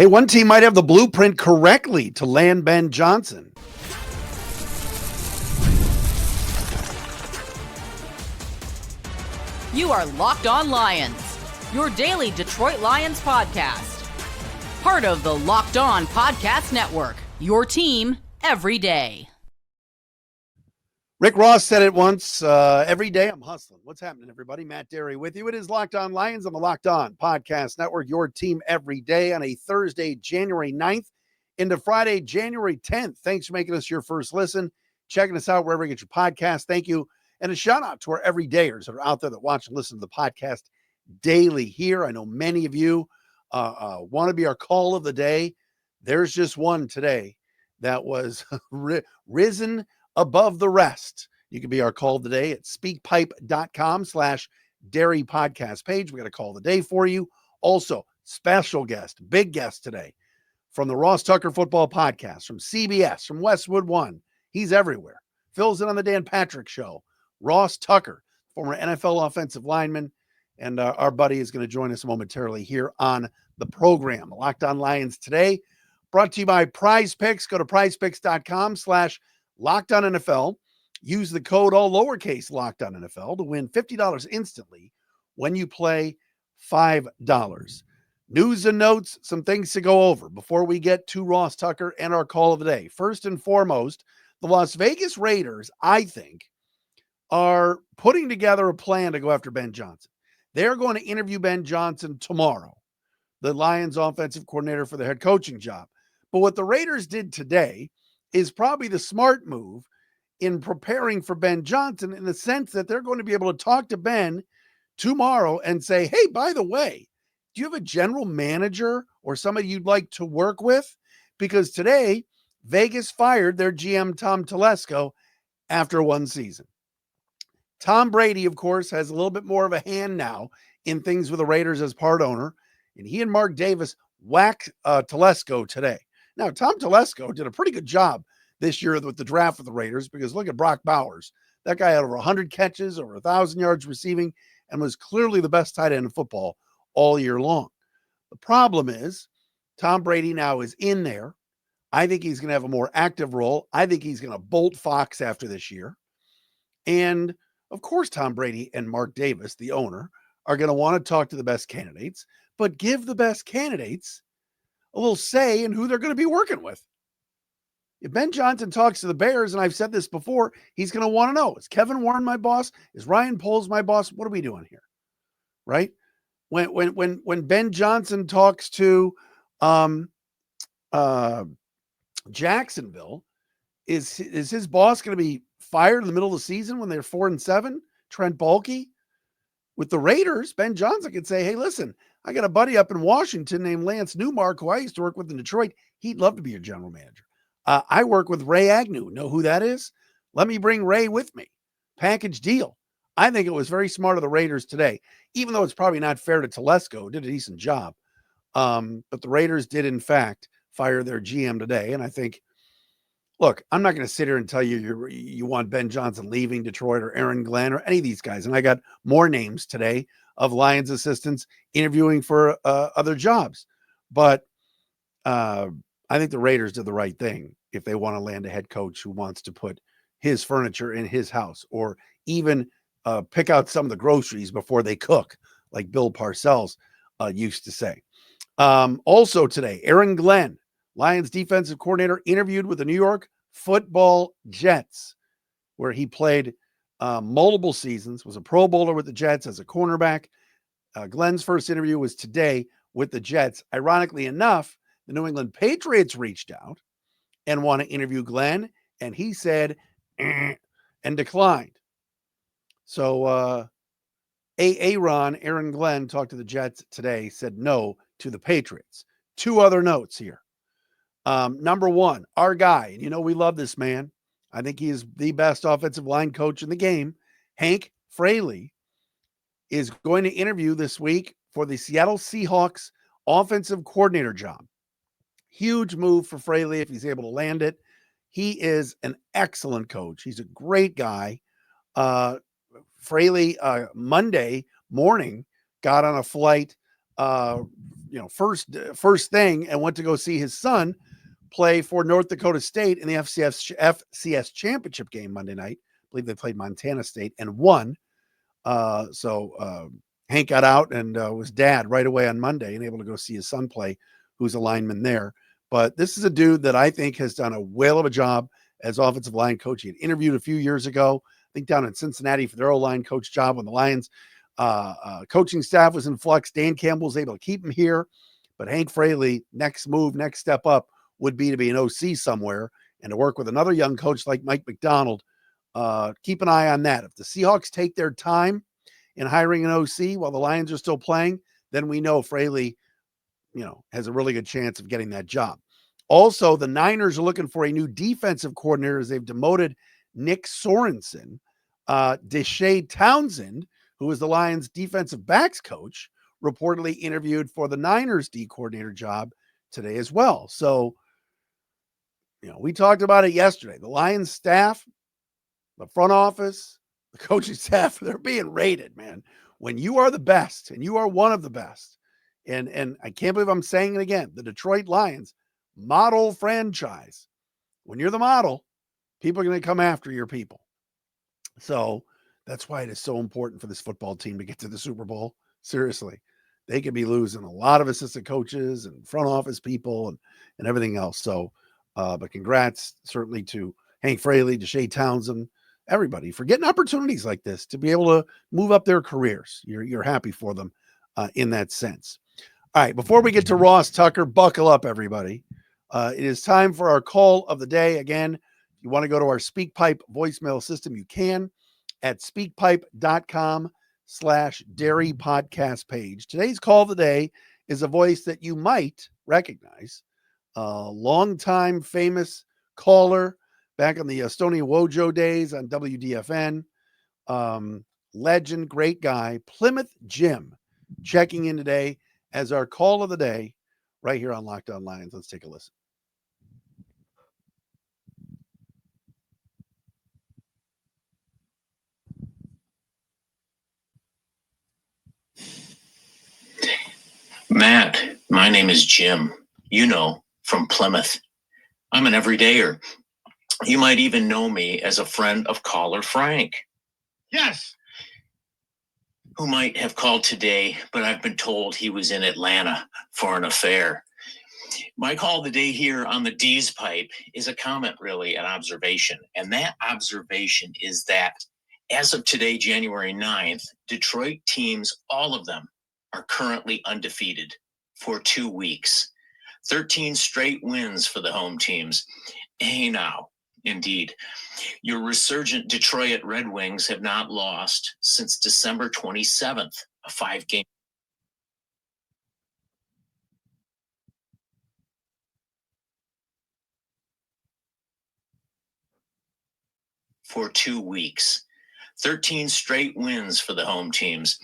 Hey, one team might have the blueprint correctly to land Ben Johnson. You are Locked On Lions, your daily Detroit Lions podcast. Part of the Locked On Podcast Network, your team every day. Rick Ross said it once, every day I'm hustling. What's happening, everybody? Matt Derry with you. It is Locked On Lions on the Locked On Podcast Network, your team every day on a Thursday, January 9th into Friday, January 10th. Thanks for making us your first listen, checking us out wherever you get your podcast. Thank you. And a shout out to our everydayers that are out there that watch and listen to the podcast daily here. I know many of you want to be our call of the day. There's just one today that was risen above the rest. You can be our call today at speakpipe.com/Derry podcast page. We got a call the day for you. Also, special guest, big guest today from the Ross Tucker Football Podcast, from CBS, from Westwood One. He's everywhere. Fills in on the Dan Patrick Show. Ross Tucker, former NFL offensive lineman, and our buddy is going to join us momentarily here on the program. Locked On Lions today, brought to you by PrizePicks. Go to prizepicks.com/LockedOnNFL. Use the code all lowercase LockedOnNFL to win $50 instantly when you play $5. News and notes, some things to go over before we get to Ross Tucker and our call of the day. First and foremost, the Las Vegas Raiders, I think, are putting together a plan to go after Ben Johnson. They're going to interview Ben Johnson tomorrow, the Lions offensive coordinator for the head coaching job. But what the Raiders did today is probably the smart move in preparing for Ben Johnson, in the sense that they're going to be able to talk to Ben tomorrow and say, hey, by the way, do you have a general manager or somebody you'd like to work with? Because today, Vegas fired their GM, Tom Telesco, after one season. Tom Brady, of course, has a little bit more of a hand now in things with the Raiders as part owner, and he and Mark Davis whacked Telesco today. Now, Tom Telesco did a pretty good job this year with the draft with the Raiders, because look at Brock Bowers. That guy had over 100 catches, over 1,000 yards receiving, and was clearly the best tight end in football all year long. The problem is Tom Brady now is in there. I think he's going to have a more active role. I think he's going to bolt Fox after this year. And of course, Tom Brady and Mark Davis, the owner, are going to want to talk to the best candidates, but give the best candidates a little say in who they're going to be working with. If Ben Johnson talks to the Bears, and I've said this before, he's going to want to know, is Kevin Warren my boss? Is Ryan Poles my boss? What are we doing here? Right? When Ben Johnson talks to Jacksonville, is his boss going to be fired in the middle of the season when they're 4-7? Trent Baalke? With the Raiders, Ben Johnson could say, hey, listen, I got a buddy up in Washington named Lance Newmark, who I used to work with in Detroit. He'd love to be your general manager. I work with Ray Agnew. Know who that is? Let me bring Ray with me. Package deal. I think it was very smart of the Raiders today, even though it's probably not fair to Telesco. Did a decent job. But the Raiders did, in fact, fire their GM today. And I think, look, I'm not going to sit here and tell you you want Ben Johnson leaving Detroit, or Aaron Glenn, or any of these guys. And I got more names today of Lions assistants interviewing for other jobs. But I think the Raiders did the right thing if they want to land a head coach who wants to put his furniture in his house, or even pick out some of the groceries before they cook, like Bill Parcells used to say. Also today, Aaron Glenn, Lions defensive coordinator, interviewed with the New York Football Jets, where he played multiple seasons, was a Pro Bowler with the Jets as a cornerback. Glenn's first interview was today with the Jets. Ironically enough, the New England Patriots reached out and want to interview Glenn, and he said, and declined. So Aaron Glenn talked to the Jets today, said no to the Patriots. Two other notes here. Number one, our guy, and you know we love this man. I think he is the best offensive line coach in the game. Hank Fraley is going to interview this week for the Seattle Seahawks offensive coordinator job. Huge move for Fraley if he's able to land it. He is an excellent coach. He's a great guy. Fraley, Monday morning, got on a flight first thing and went to go see his son play for North Dakota State in the FCS championship game Monday night. I believe they played Montana State and won. So Hank got out and was dad right away on Monday and able to go see his son play, who's a lineman there. But this is a dude that I think has done a whale of a job as offensive line coach. He had interviewed a few years ago, I think down in Cincinnati for their O-line coach job when the Lions coaching staff was in flux. Dan Campbell was able to keep him here. But Hank Fraley, next step up would be to be an OC somewhere and to work with another young coach like Mike McDonald. Keep an eye on that. If the Seahawks take their time in hiring an OC while the Lions are still playing, then we know Fraley, has a really good chance of getting that job. Also, the Niners are looking for a new defensive coordinator as they've demoted Nick Sorensen. Deshae Townsend, who is the Lions defensive backs coach, reportedly interviewed for the Niners D coordinator job today as well. So, we talked about it yesterday. The Lions staff, the front office, the coaching staff, they're being rated, man. When you are the best, and you are one of the best, and I can't believe I'm saying it again, the Detroit Lions, model franchise. When you're the model, people are going to come after your people. So that's why it is so important for this football team to get to the Super Bowl. Seriously, they could be losing a lot of assistant coaches and front office people and everything else. So, but congrats certainly to Hank Fraley, Deshae Townsend, everybody for getting opportunities like this to be able to move up their careers. You're happy for them in that sense. All right, before we get to Ross Tucker, buckle up, everybody. It is time for our call of the day. Again, if you want to go to our SpeakPipe voicemail system, you can at speakpipe.com/dairy podcast page. Today's call of the day is a voice that you might recognize. Longtime famous caller back in the Estonia Wojo days on WDFN. Legend, great guy, Plymouth Jim, checking in today as our call of the day right here on Locked On Lions. Let's take a listen. Matt, my name is Jim, from Plymouth. I'm an everydayer. You might even know me as a friend of caller Frank. Yes. Who might have called today, but I've been told he was in Atlanta for an affair. My call of the day here on the D's Pipe is a comment, really, an observation. And that observation is that as of today, January 9th, Detroit teams, all of them, are currently undefeated for 2 weeks. 13 straight wins for the home teams. Hey now, indeed. Your resurgent Detroit Red Wings have not lost since December 27th, a 5-game. For 2 weeks. 13 straight wins for the home teams.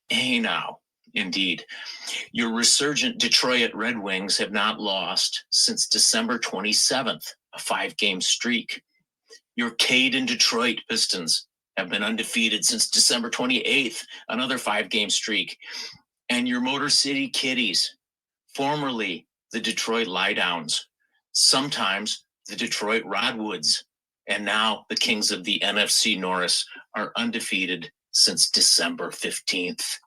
Hey now, indeed. Your resurgent Detroit Red Wings have not lost since December 27th, a 5-game streak. Your Caden Detroit Pistons have been undefeated since December 28th, another 5-game streak. And your Motor City Kitties, formerly the Detroit Liedowns, sometimes the Detroit Rodwoods, and now the Kings of the NFC Norris are undefeated since December 15th.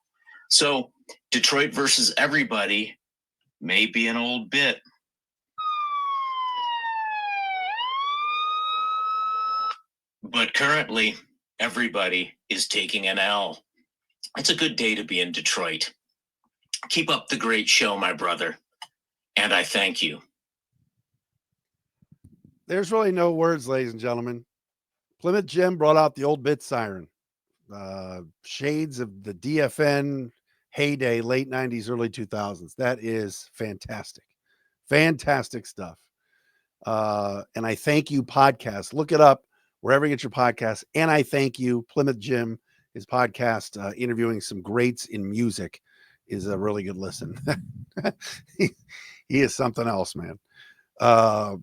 So Detroit versus everybody may be an old bit. But currently, everybody is taking an L. It's a good day to be in Detroit. Keep up the great show, my brother, and I thank you. There's really no words, ladies and gentlemen. Plymouth Jim brought out the old bit siren. Shades of the DFN heyday, late 90s, early 2000s. That is fantastic. Fantastic stuff. And I thank you, podcast. Look it up wherever you get your podcasts. And I thank you, Plymouth Jim. His podcast, interviewing some greats in music, is a really good listen. he is something else, man. I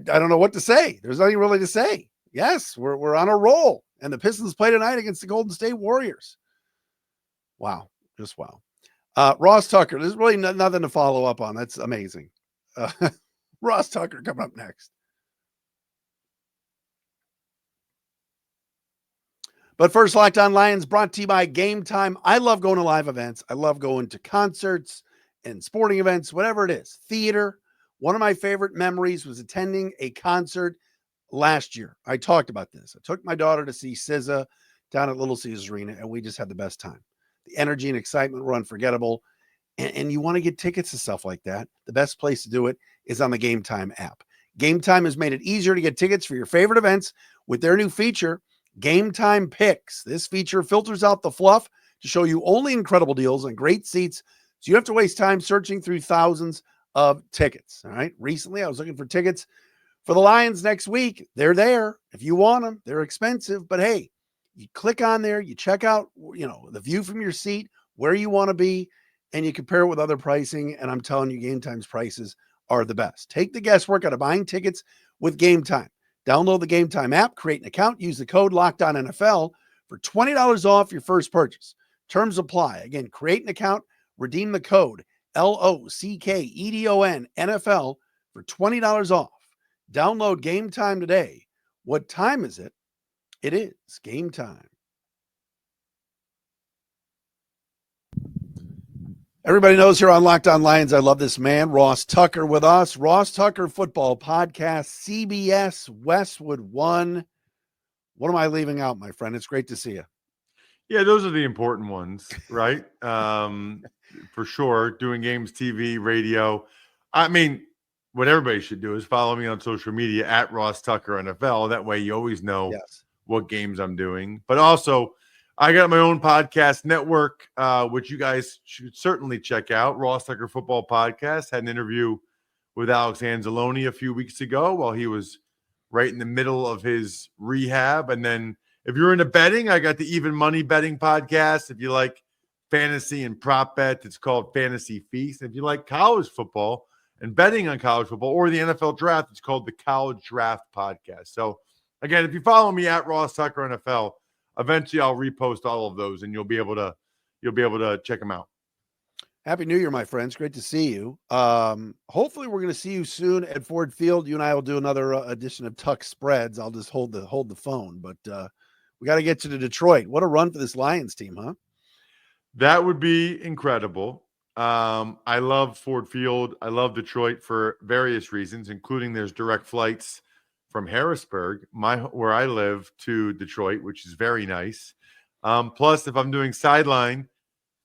don't know what to say. There's nothing really to say. Yes, we're on a roll. And the Pistons play tonight against the Golden State Warriors. Wow. Just wow. Ross Tucker. There's really nothing to follow up on. That's amazing. Ross Tucker coming up next. But first, Locked On Lions brought to you by Gametime. I love going to live events. I love going to concerts and sporting events, whatever it is. Theater. One of my favorite memories was attending a concert last year. I talked about this. I took my daughter to see SZA down at Little Caesars Arena, and we just had the best time. The energy and excitement were unforgettable. And you want to get tickets to stuff like that. The best place to do it is on the Gametime app. Gametime has made it easier to get tickets for your favorite events with their new feature, Gametime Picks. This feature filters out the fluff to show you only incredible deals and great seats, so you don't have to waste time searching through thousands of tickets. All right. Recently, I was looking for tickets for the Lions next week. They're there. If you want them, they're expensive, but hey, you click on there, you check out, the view from your seat, where you want to be, and you compare it with other pricing. And I'm telling you, Gametime's prices are the best. Take the guesswork out of buying tickets with Gametime. Download the Gametime app, create an account, use the code LOCKEDONNFL for $20 off your first purchase. Terms apply. Again, create an account, redeem the code LOCKEDON NFL for $20 off. Download Gametime today. What time is it? It is game time. Everybody knows here on Locked On Lions, I love this man, Ross Tucker, with us. Ross Tucker Football Podcast, CBS Westwood One. What am I leaving out, my friend? It's great to see you. Yeah, those are the important ones, right? For sure. Doing games, TV, radio. I mean, what everybody should do is follow me on social media at Ross Tucker NFL. That way you always know what games I'm doing. But also, I got my own podcast network, which you guys should certainly check out. Ross Tucker Football Podcast. Had an interview with Alex Anzalone a few weeks ago while he was right in the middle of his rehab. And then if you're into betting, I got the Even Money Betting Podcast. If you like fantasy and prop bet, it's called Fantasy Feast. If you like college football and betting on college football or the NFL Draft, it's called the College Draft Podcast. So, again, if you follow me at Ross Tucker NFL, eventually I'll repost all of those, and you'll be able to check them out. Happy New Year, my friends. Great to see you. Hopefully we're going to see you soon at Ford Field. You and I will do another edition of Tuck Spreads. I'll just hold the phone, but we got to get to Detroit. What a run for this Lions team, huh? That would be incredible. I love Ford Field. I love Detroit for various reasons, including there's direct flights from Harrisburg, where I live, to Detroit, which is very nice. Plus, if I'm doing sideline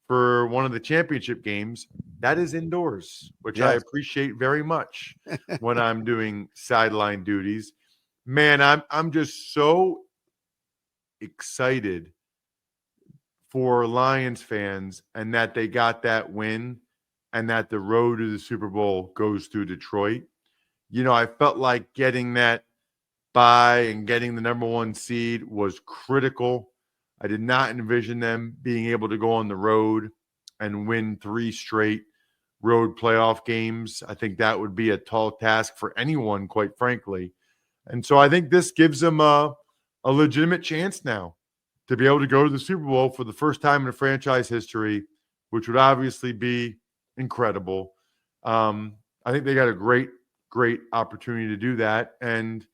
for one of the championship games, that is indoors, which I appreciate very much when I'm doing sideline duties. Man, I'm just so excited for Lions fans and that they got that win and that the road to the Super Bowl goes through Detroit. I felt like getting that bye and getting the number one seed was critical. I did not envision them being able to go on the road and win 3 straight road playoff games. I think that would be a tall task for anyone, quite frankly. And so I think this gives them a legitimate chance now to be able to go to the Super Bowl for the first time in franchise history, which would obviously be incredible. I think they got a great opportunity to do that. And,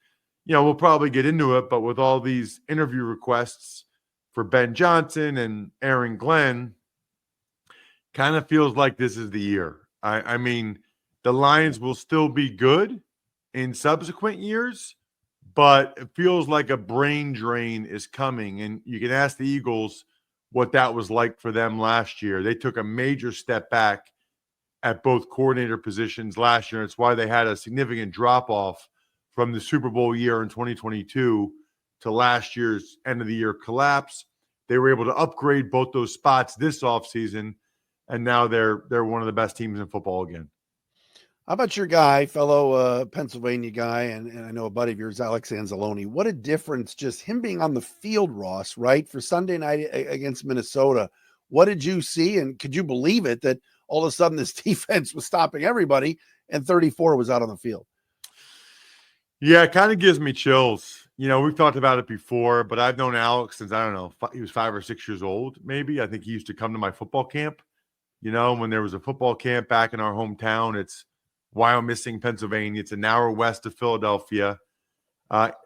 we'll probably get into it, but with all these interview requests for Ben Johnson and Aaron Glenn, kind of feels like this is the year. I mean, the Lions will still be good in subsequent years, but it feels like a brain drain is coming. And you can ask the Eagles what that was like for them last year. They took a major step back at both coordinator positions last year. It's why they had a significant drop-off from the Super Bowl year in 2022 to last year's end-of-the-year collapse. They were able to upgrade both those spots this offseason, and now they're one of the best teams in football again. How about your guy, fellow Pennsylvania guy, and I know a buddy of yours, Alex Anzalone? What a difference just him being on the field, Ross, right, for Sunday night against Minnesota. What did you see, and could you believe it that all of a sudden this defense was stopping everybody and 34 was out on the field? Yeah, it kind of gives me chills. We've talked about it before, but I've known Alex since, I don't know, he was 5 or 6 years old, maybe. I think he used to come to my football camp when there was a football camp back in our hometown. It's Wyomissing, Pennsylvania. It's an hour west of Philadelphia.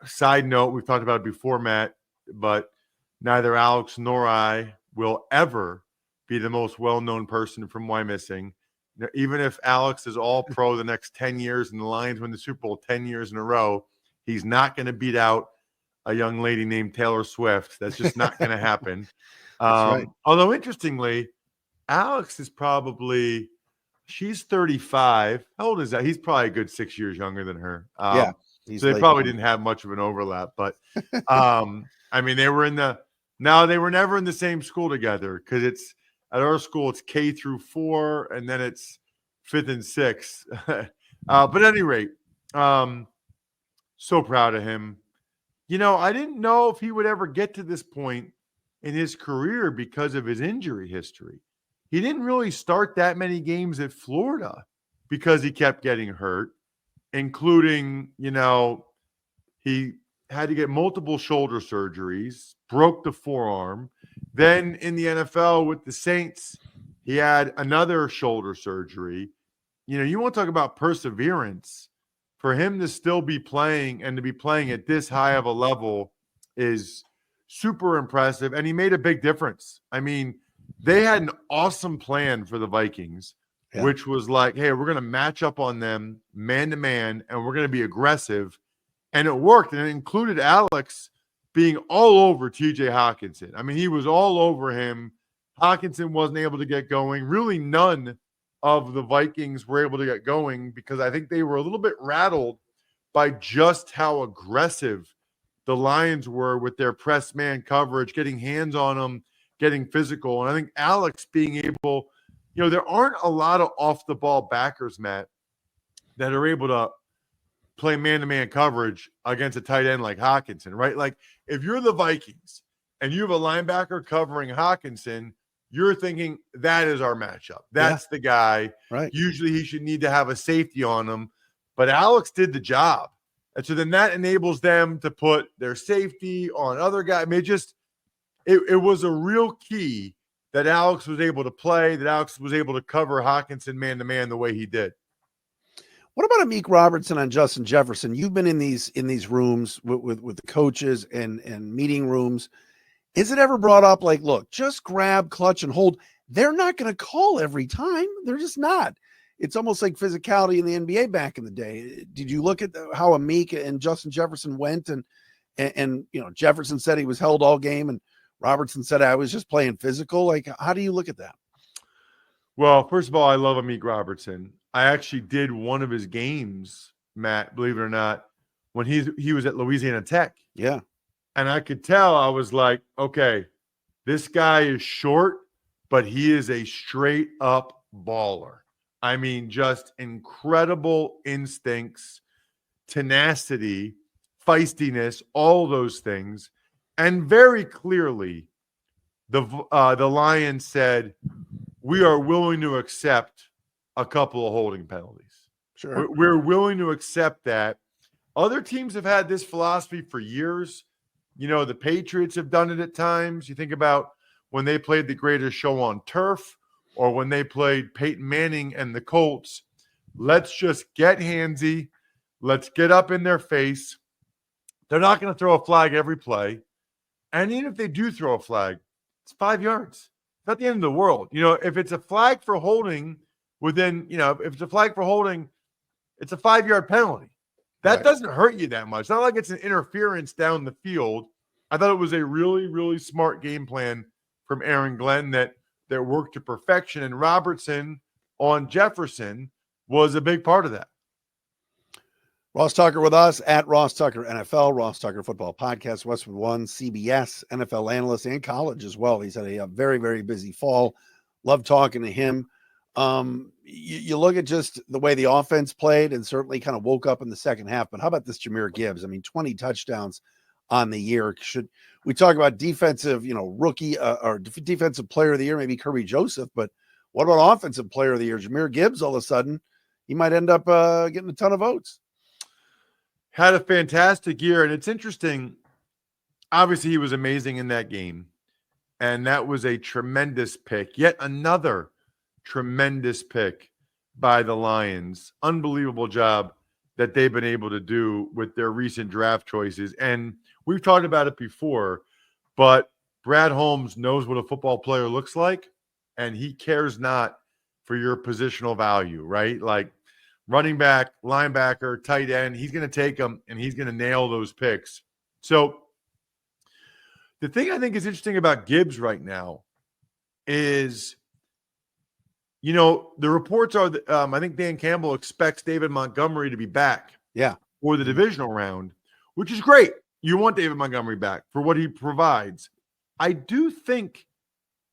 Side note, we've talked about it before, Matt, but neither Alex nor I will ever be the most well-known person from Wyomissing. Even if Alex is all pro the next 10 years and the Lions win the Super Bowl 10 years in a row, he's not going to beat out a young lady named Taylor Swift. That's just not going to happen. Right. Although, interestingly, Alex is she's 35. How old is that? He's probably a good 6 years younger than her. Yeah. So they probably didn't have much of an overlap. But, I mean, they were never in the same school together because at our school, it's K through 4, and then it's 5th and 6th. But at any rate, so proud of him. I didn't know if he would ever get to this point in his career because of his injury history. He didn't really start that many games at Florida because he kept getting hurt, including, he had to get multiple shoulder surgeries, broke the forearm. Then in the NFL with the Saints, he had another shoulder surgery. You want to talk about perseverance. For him to still be playing and to be playing at this high of a level is super impressive. And he made a big difference. I mean, they had an awesome plan for the Vikings, which was like, hey, we're going to match up on them man to man, and we're going to be aggressive. And it worked. And it included Alex being all over TJ Hawkinson. I mean, he was all over him. Hawkinson wasn't able to get going. Really none of the Vikings were able to get going because I think they were a little bit rattled by just how aggressive the Lions were with their press man coverage, getting hands on them, getting physical. And I think Alex being able, there aren't a lot of off-the-ball backers, Matt, that are able to play man-to-man coverage against a tight end like Hawkinson, right? Like, if you're the Vikings and you have a linebacker covering Hawkinson, you're thinking that is our matchup. That's the guy. Right. Usually he should need to have a safety on him. But Alex did the job. And so then that enables them to put their safety on other guys. I mean, it was a real key that Alex was able to play, that Alex was able to cover Hawkinson man-to-man the way he did. What about Amik Robertson and Justin Jefferson? You've been in these rooms with the coaches and meeting rooms. Is it ever brought up like, look, just grab, clutch, and hold? They're not going to call every time. They're just not. It's almost like physicality in the NBA back in the day. Did you look at how Amik and Justin Jefferson went? And Jefferson said he was held all game, and Robertson said I was just playing physical. Like, how do you look at that? Well, first of all, I love Amik Robertson. I actually did one of his games, Matt, believe it or not, when he was at Louisiana Tech. Yeah. And I could tell, I was like, okay, this guy is short, but he is a straight up baller. I mean, just incredible instincts, tenacity, feistiness, all those things. And very clearly, the Lions said, we are willing to accept a couple of holding penalties. Sure. We're willing to accept that. Other teams have had this philosophy for years. The Patriots have done it at times. You think about when they played the Greatest Show on Turf or when they played Peyton Manning and the Colts. Let's just get handsy. Let's get up in their face. They're not going to throw a flag every play. And even if they do throw a flag, it's 5 yards. It's not the end of the world. If it's a flag for holding if it's a flag for holding, it's a 5-yard penalty. That doesn't hurt you that much. It's not like it's an interference down the field. I thought it was a really, really smart game plan from Aaron Glenn that worked to perfection. And Robertson on Jefferson was a big part of that. Ross Tucker with us at Ross Tucker NFL, Ross Tucker Football Podcast, Westwood One, CBS, NFL analyst, and college as well. He's had a very, very busy fall. Love talking to him. You look at just the way the offense played and certainly kind of woke up in the second half. But how about this Jahmyr Gibbs? I mean, 20 touchdowns on the year. Should we talk about defensive, rookie or defensive player of the year, maybe Kirby Joseph? But what about offensive player of the year? Jahmyr Gibbs, all of a sudden, he might end up getting a ton of votes. Had a fantastic year. And it's interesting. Obviously, he was amazing in that game. And that was a tremendous pick. Yet another tremendous pick by the Lions. Unbelievable job that they've been able to do with their recent draft choices. And we've talked about it before, but Brad Holmes knows what a football player looks like, and he cares not for your positional value, right? Like running back, linebacker, tight end, he's going to take them, and he's going to nail those picks. So the thing I think is interesting about Gibbs right now is, the reports are that I think Dan Campbell expects David Montgomery to be back for the divisional round, which is great. You want David Montgomery back for what he provides. I do think,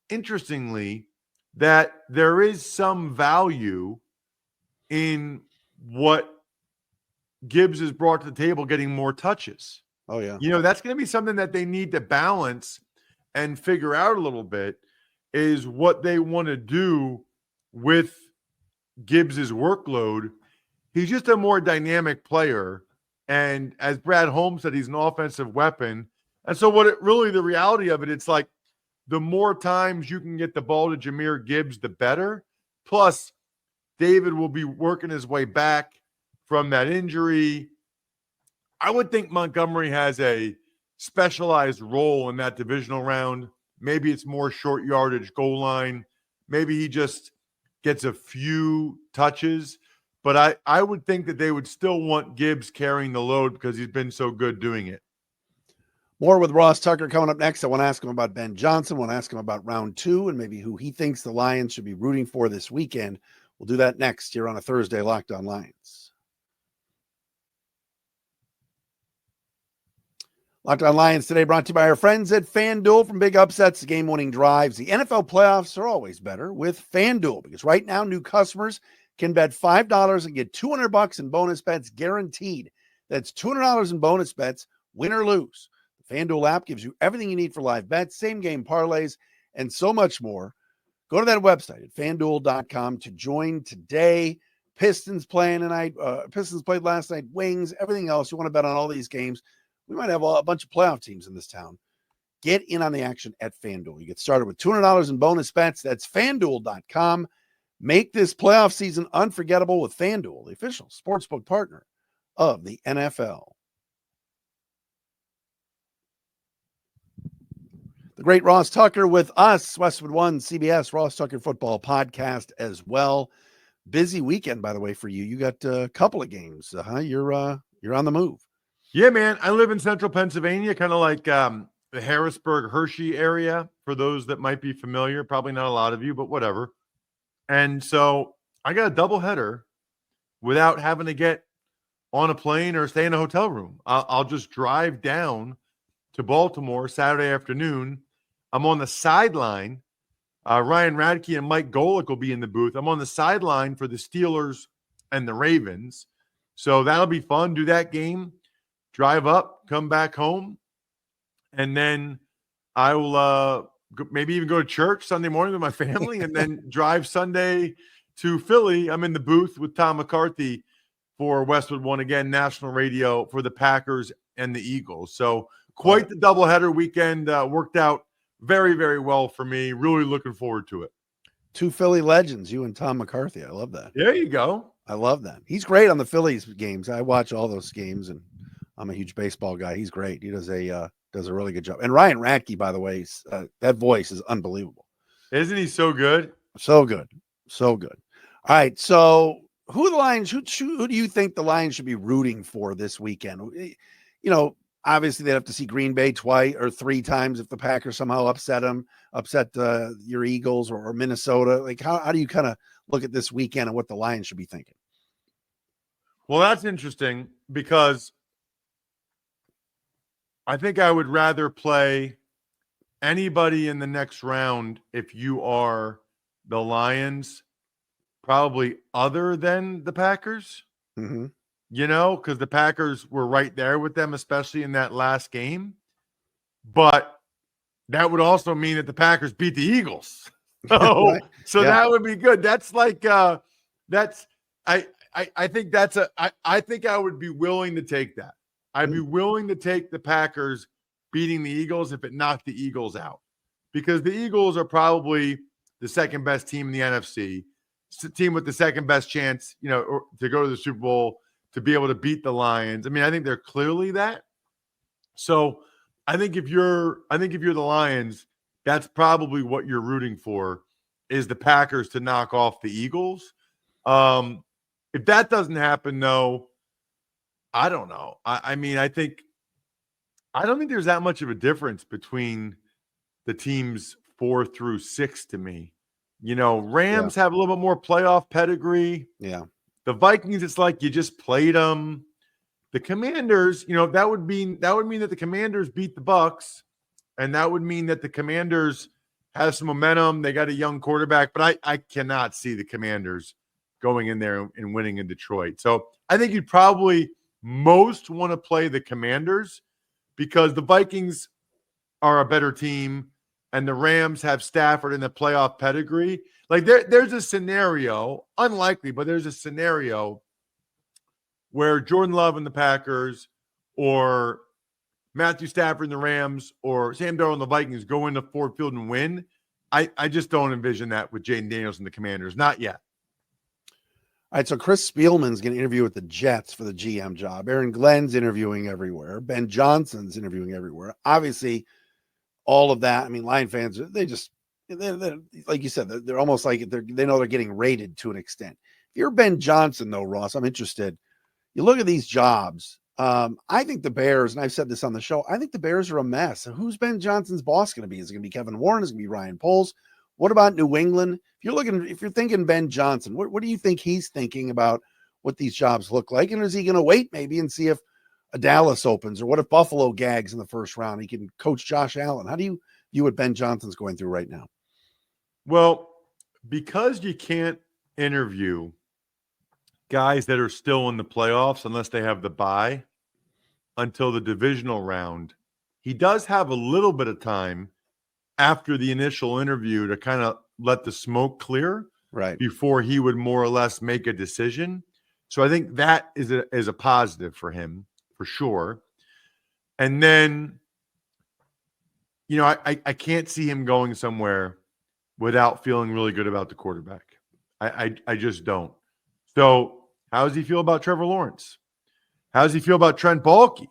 interestingly, that there is some value in what Gibbs has brought to the table, getting more touches. Oh, yeah. That's going to be something that they need to balance and figure out a little bit, is what they want to do with Gibbs's workload. He's just a more dynamic player. And as Brad Holmes said, he's an offensive weapon. And so the reality of it, it's like the more times you can get the ball to Jahmyr Gibbs, the better. Plus, David will be working his way back from that injury. I would think Montgomery has a specialized role in that divisional round. Maybe it's more short yardage, goal line. Maybe he just gets a few touches. But I would think that they would still want Gibbs carrying the load because he's been so good doing it. More with Ross Tucker coming up next. I want to ask him about Ben Johnson. I want to ask him about round 2 and maybe who he thinks the Lions should be rooting for this weekend. We'll do that next here on a Thursday Locked On Lions. Locked On Lions today brought to you by our friends at FanDuel. From big upsets to game-winning drives, the NFL playoffs are always better with FanDuel, because right now new customers can bet $5 and get $200 in bonus bets guaranteed. That's $200 in bonus bets, win or lose. The FanDuel app gives you everything you need for live bets, same-game parlays, and so much more. Go to that website at FanDuel.com to join today. Pistons playing tonight. Pistons played last night. Wings, everything else. You want to bet on all these games. We might have a bunch of playoff teams in this town. Get in on the action at FanDuel. You get started with $200 in bonus bets. That's FanDuel.com. Make this playoff season unforgettable with FanDuel, the official sportsbook partner of the NFL. The great Ross Tucker with us, Westwood One, CBS, Ross Tucker Football Podcast as well. Busy weekend, by the way, for you. You got a couple of games. You're on the move. Yeah, man. I live in central Pennsylvania, kind of like the Harrisburg, Hershey area, for those that might be familiar. Probably not a lot of you, but whatever. And so I got a doubleheader without having to get on a plane or stay in a hotel room. I'll just drive down to Baltimore Saturday afternoon. I'm on the sideline. Ryan Radke and Mike Golick will be in the booth. I'm on the sideline for the Steelers and the Ravens. So that'll be fun. Do that game. Drive up, come back home, and then I will maybe even go to church Sunday morning with my family, and then drive Sunday to Philly. I'm in the booth with Tom McCarthy for Westwood One, again, national radio for the Packers and the Eagles. So quite the doubleheader weekend. Worked out very, very well for me. Really looking forward to it. 2 Philly legends, you and Tom McCarthy. I love that. There you go. I love that. He's great on the Phillies games. I watch all those games, and I'm a huge baseball guy. He's great. He does a really good job. And Ryan Radke, by the way, that voice is unbelievable. Isn't he so good? So good. So good. All right. So who are the Lions? Who do you think the Lions should be rooting for this weekend? Obviously they'd have to see Green Bay twice or 3 times if the Packers somehow upset your Eagles or Minnesota. Like how do you kind of look at this weekend and what the Lions should be thinking? Well, that's interesting because I think I would rather play anybody in the next round if you are the Lions, probably other than the Packers. Mm-hmm. Because the Packers were right there with them, especially in that last game. But that would also mean that the Packers beat the Eagles. Right. That would be good. That's like I think I would be willing to take that. I'd be willing to take the Packers beating the Eagles if it knocked the Eagles out, because the Eagles are probably the second best team in the NFC, team with the second best chance, to go to the Super Bowl, to be able to beat the Lions. I mean, I think they're clearly that. So I think if you're the Lions, that's probably what you're rooting for, is the Packers to knock off the Eagles. If that doesn't happen, though, I don't know. I mean, I don't think there's that much of a difference between the teams 4 through 6 to me. Rams have a little bit more playoff pedigree. Yeah. The Vikings, it's like you just played them. The Commanders, that would mean that the Commanders beat the Bucs, and that would mean that the Commanders have some momentum. They got a young quarterback, but I cannot see the Commanders going in there and winning in Detroit. So I think you'd probably most want to play the Commanders because the Vikings are a better team and the Rams have Stafford in the playoff pedigree. Like there's a scenario, unlikely, but there's a scenario where Jordan Love and the Packers or Matthew Stafford and the Rams or Sam Darnold and the Vikings go into Ford Field and win. I just don't envision that with Jaden Daniels and the Commanders. Not yet. All right, so Chris Spielman's going to interview with the Jets for the GM job. Aaron Glenn's interviewing everywhere. Ben Johnson's interviewing everywhere. Obviously, all of that. I mean, Lion fans, they're like you said, they're almost like they know they're getting rated to an extent. If you're Ben Johnson, though, Ross, I'm interested. You look at these jobs. I think the Bears, and I've said this on the show, I think the Bears are a mess. So who's Ben Johnson's boss going to be? Is it going to be Kevin Warren? Is it going to be Ryan Poles? What about New England? If you're thinking Ben Johnson, what do you think he's thinking about what these jobs look like? And is he going to wait maybe and see if a Dallas opens, or what if Buffalo gags in the first round? He can coach Josh Allen. How do you view what Ben Johnson's going through right now? Well, because you can't interview guys that are still in the playoffs unless they have the bye until the divisional round, he does have a little bit of time after the initial interview to kind of let the smoke clear before he would more or less make a decision. So I think that is a positive for him, for sure. And then, I can't see him going somewhere without feeling really good about the quarterback. I just don't. So how does he feel about Trevor Lawrence? How does he feel about Trent Baalke,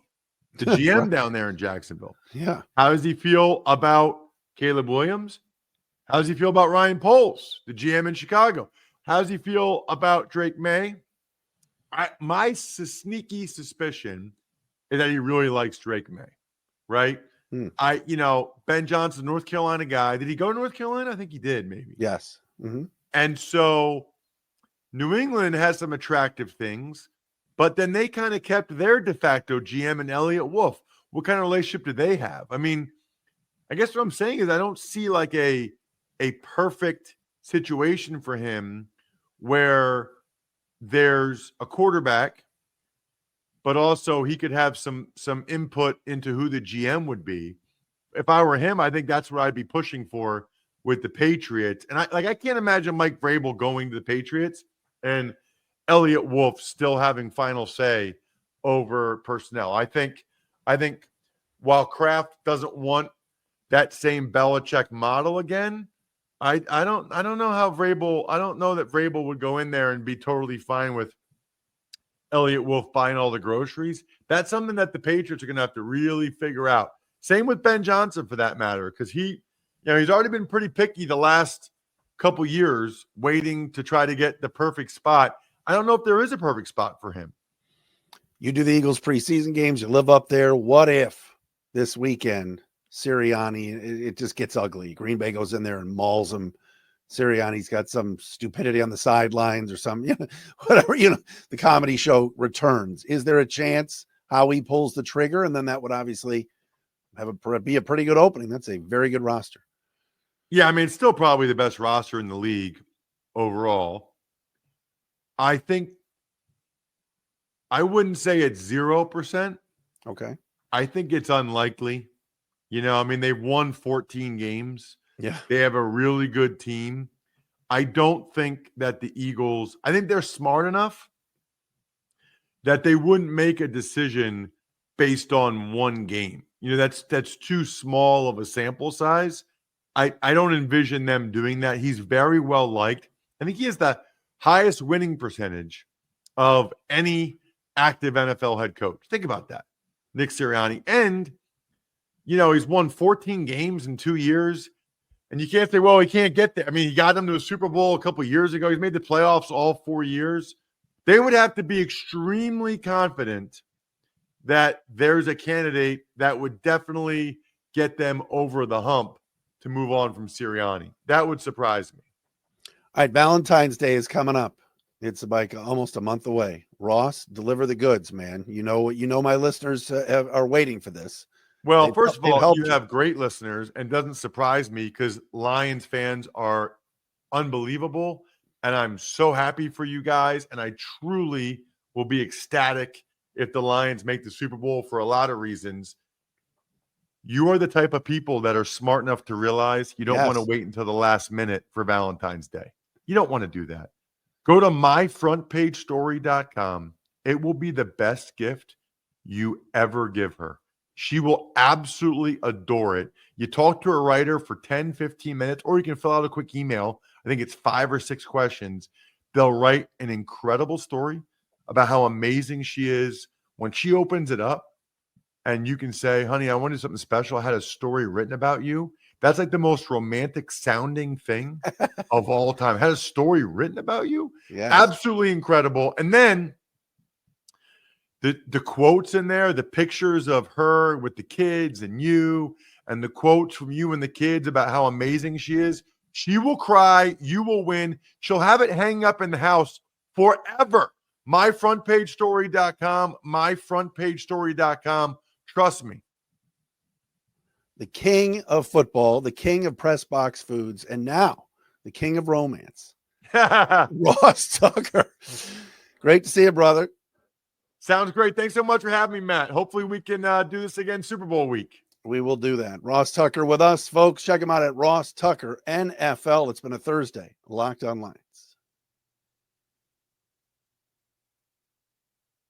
the GM down there in Jacksonville? Yeah. How does he feel about Caleb Williams? How does he feel about Ryan Poles, the GM in Chicago? How does he feel about Drake May? My sneaky suspicion is that he really likes Drake May, right? Ben Johnson, North Carolina guy. Did he go to North Carolina? I think he did, maybe. Yes. Mm-hmm. And so New England has some attractive things, but then they kind of kept their de facto GM and Elliott Wolf. What kind of relationship do they have? I mean, I guess what I'm saying is I don't see like a perfect situation for him where there's a quarterback, but also he could have some input into who the GM would be. If I were him, I think that's what I'd be pushing for with the Patriots. And I can't imagine Mike Vrabel going to the Patriots and Elliott Wolf still having final say over personnel. I think while Kraft doesn't want that same Belichick model again, I don't know how Vrabel. I don't know that Vrabel would go in there and be totally fine with Elliott Wolf buying all the groceries. That's something that the Patriots are going to have to really figure out. Same with Ben Johnson for that matter, because he's already been pretty picky the last couple years, waiting to try to get the perfect spot. I don't know if there is a perfect spot for him. You do the Eagles preseason games, you live up there. What if this weekend Sirianni, it just gets ugly? Green Bay goes in there and mauls him. Sirianni's got some stupidity on the sidelines or some, whatever, the comedy show returns. Is there a chance Howie pulls the trigger? And then that would obviously be a pretty good opening. That's a very good roster. Yeah, I mean, it's still probably the best roster in the league overall. I think I wouldn't say it's 0%. Okay. I think it's unlikely. They've won 14 games. Yeah. They have a really good team. I don't think that the Eagles, I think they're smart enough that they wouldn't make a decision based on one game. That's too small of a sample size. I don't envision them doing that. He's very well liked. I think he has the highest winning percentage of any active NFL head coach. Think about that. Nick Sirianni. And, he's won 14 games in 2 years. And you can't say, well, he can't get there. I mean, he got them to a Super Bowl a couple of years ago. He's made the playoffs all 4 years. They would have to be extremely confident that there's a candidate that would definitely get them over the hump to move on from Sirianni. That would surprise me. All right, Valentine's Day is coming up. It's like almost a month away. Ross, deliver the goods, man. My listeners are waiting for this. Well, first of all, you have great listeners, and doesn't surprise me because Lions fans are unbelievable, and I'm so happy for you guys, and I truly will be ecstatic if the Lions make the Super Bowl for a lot of reasons. You are the type of people that are smart enough to realize you don't want to wait until the last minute for Valentine's Day. You don't want to do that. Go to myfrontpagestory.com. It will be the best gift you ever give her. She will absolutely adore it. You talk to a writer for 10, 15 minutes, or you can fill out a quick email. I think it's 5 or 6 questions. They'll write an incredible story about how amazing she is. When she opens it up and you can say, honey, I wanted something special. I had a story written about you. That's like the most romantic sounding thing of all time. Had a story written about you? Yes. Absolutely incredible. And then the quotes in there, the pictures of her with the kids and you, and the quotes from you and the kids about how amazing she is. She will cry. You will win. She'll have it hanging up in the house forever. myfrontpagestory.com, myfrontpagestory.com. Trust me. The king of football, the king of press box foods, and now the king of romance, Ross Tucker. Great to see you, brother. Sounds great. Thanks so much for having me, Matt. Hopefully we can do this again Super Bowl week. We will do that. Ross Tucker with us, folks. Check him out at Ross Tucker NFL. It's been a Thursday. Locked On Lions.